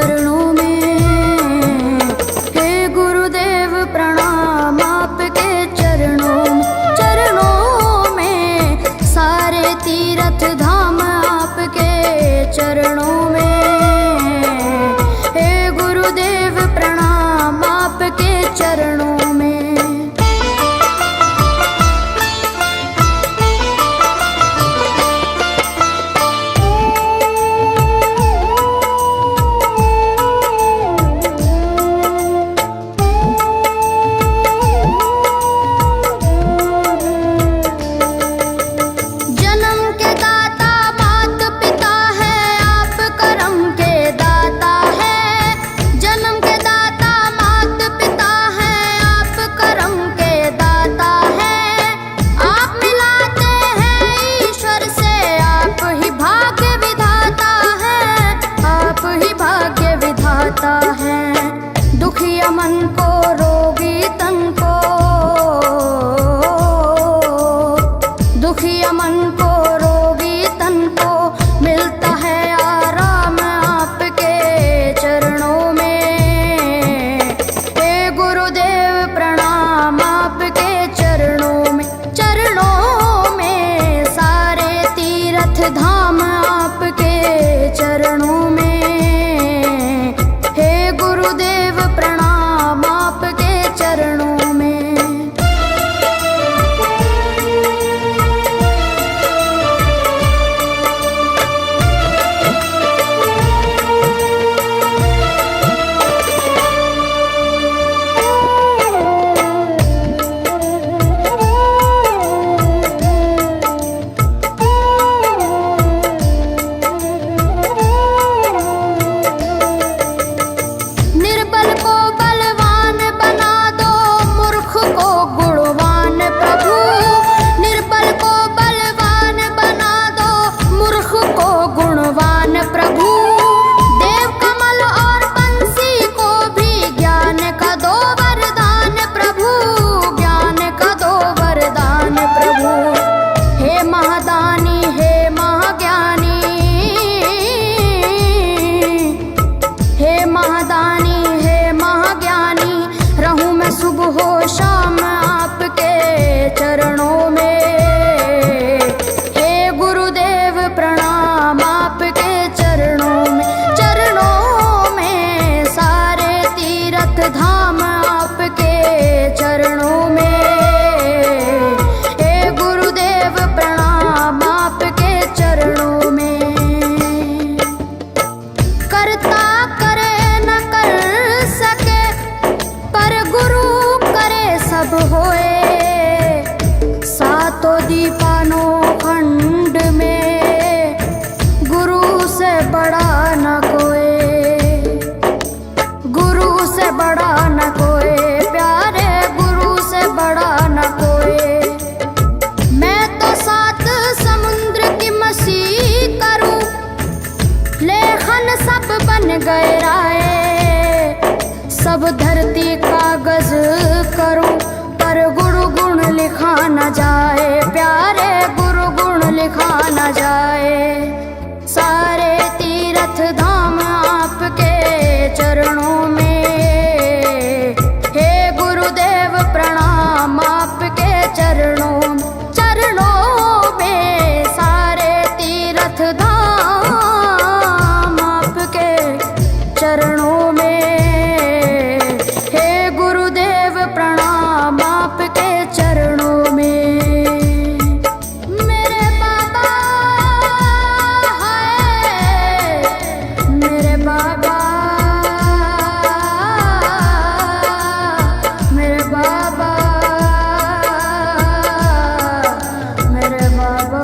चरणों में। हे गुरुदेव प्रणाम आपके चरणों में, सारे तीर्थ धाम आपके चरणों में। हे गुरुदेव प्रणाम आपके चरणों में। दुखिया मन को रोगी तन को, दुखिया मन को रोगी तन को मिलता है आराम आपके चरणों में। हे गुरुदेव प्रणाम आपके चरणों में। चरणों में सारे तीर्थ धाम आपके चरणों में। चरणों में। निर्बल को बलवान बना दो, मूर्ख को गुणवान प्रभु। निर्बल को बलवान बना दो, मूर्ख को गुणवान प्रभु। देव कमल और बंसी को भी ज्ञान का दो वरदान प्रभु, ज्ञान का दो वरदान प्रभु। हे महादानी हे महाज्ञानी, हे महादानी हे महाज्ञानी, रहूं मैं सुबह हो शाम आपके चरणों में। हे गुरुदेव प्रणाम आपके चरणों में। चरणों में सारे तीर्थ धाम आपके चरणों में। हे गुरुदेव प्रणाम आपके चरणों में। करता करे न कर सके, पर गुरु करे सब होए। सातों दीपानों खंड में गुरु से बड़ा न कोई, गुरु से बड़ा न कोई, प्यारे गुरु से बड़ा न कोई। मैं तो सात समुद्र की मसी करूं, लेखन सब बन गए राय। सब धरती कागज करूं, पर गुरु गुण लिखा न जाए, प्यारे गुरु गुण लिखा न जाए। सारे तीर्थ धाम आपके चरणों में। हे गुरुदेव प्रणाम आपके चरणों में। चरणों में सारे तीर्थ धाम आपके चरणों में। हे गुरुदेव प्रणाम आपके चरणों में। मेरे बाबा है, मेरे बाबा, मेरे बाबा, मेरे बाबा,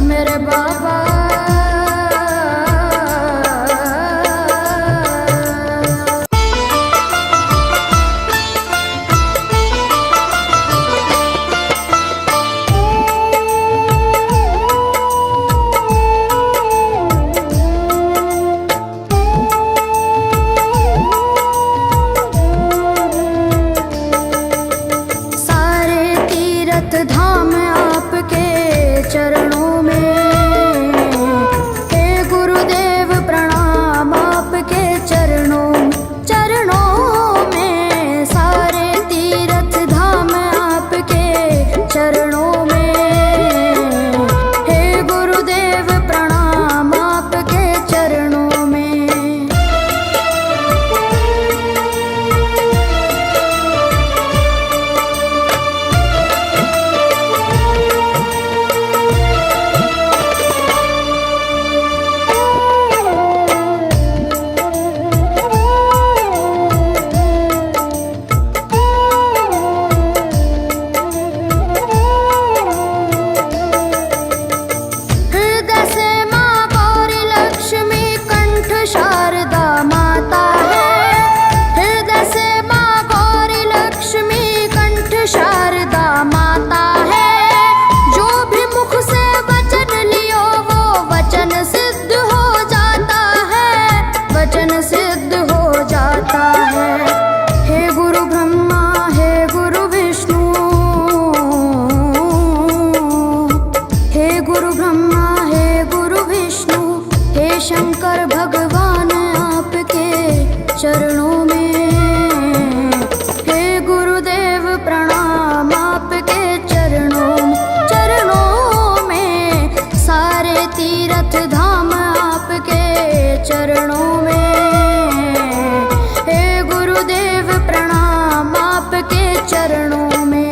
मेरे बाबा। तीरथ धाम आपके चरणों में। हे गुरुदेव प्रणाम आपके चरणों में।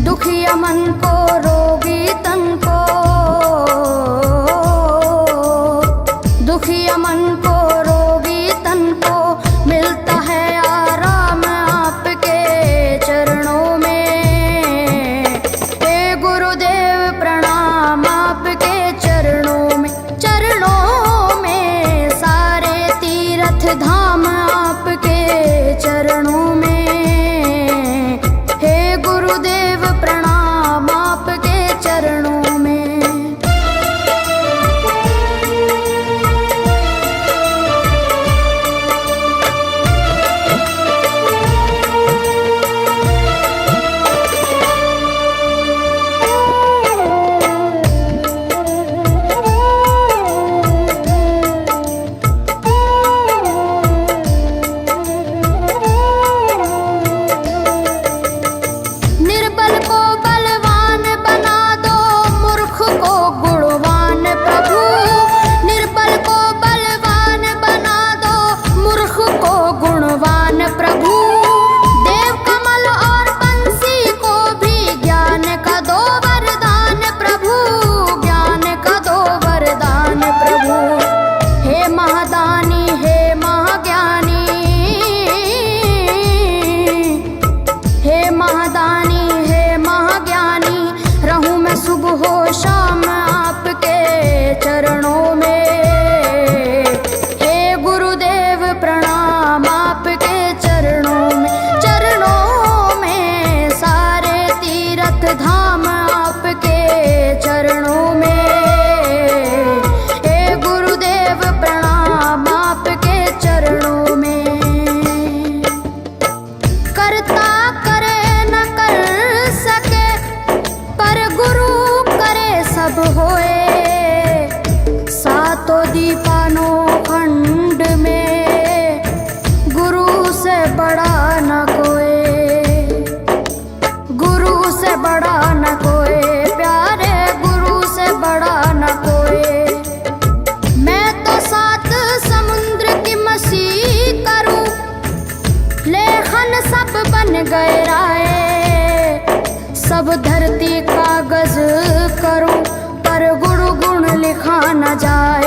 दुखिया मन को रोगी तन को, दुखिया मन को रोगी तन को मिलता है आराम आपके चरणों में। हे गुरुदेव प्रणाम आपके चरणों में। चरणों में सारे तीर्थ धाम आपके चरणों में। गुरुदेव प्रणाम आपके चरणों में। सुबह हो शाम आपके चरणों में। हे गुरुदेव प्रणाम आपके चरणों में। चरणों में सारे तीर्थ धाम आपके चरणों में। हे गुरुदेव प्रणाम आपके चरणों में। करता करे न कर सके पर गुरु सब होए। सातों दीपानों खंड में गुरु से बड़ा न कोई। गुरु से बड़ा न कोई प्यारे, गुरु से बड़ा न कोई। मैं तो 7 समुद्र की मछली करूं, लेखन सब बन गए राय। सब धरती कागज करूं पर गुरु गुण लिखा न जाए।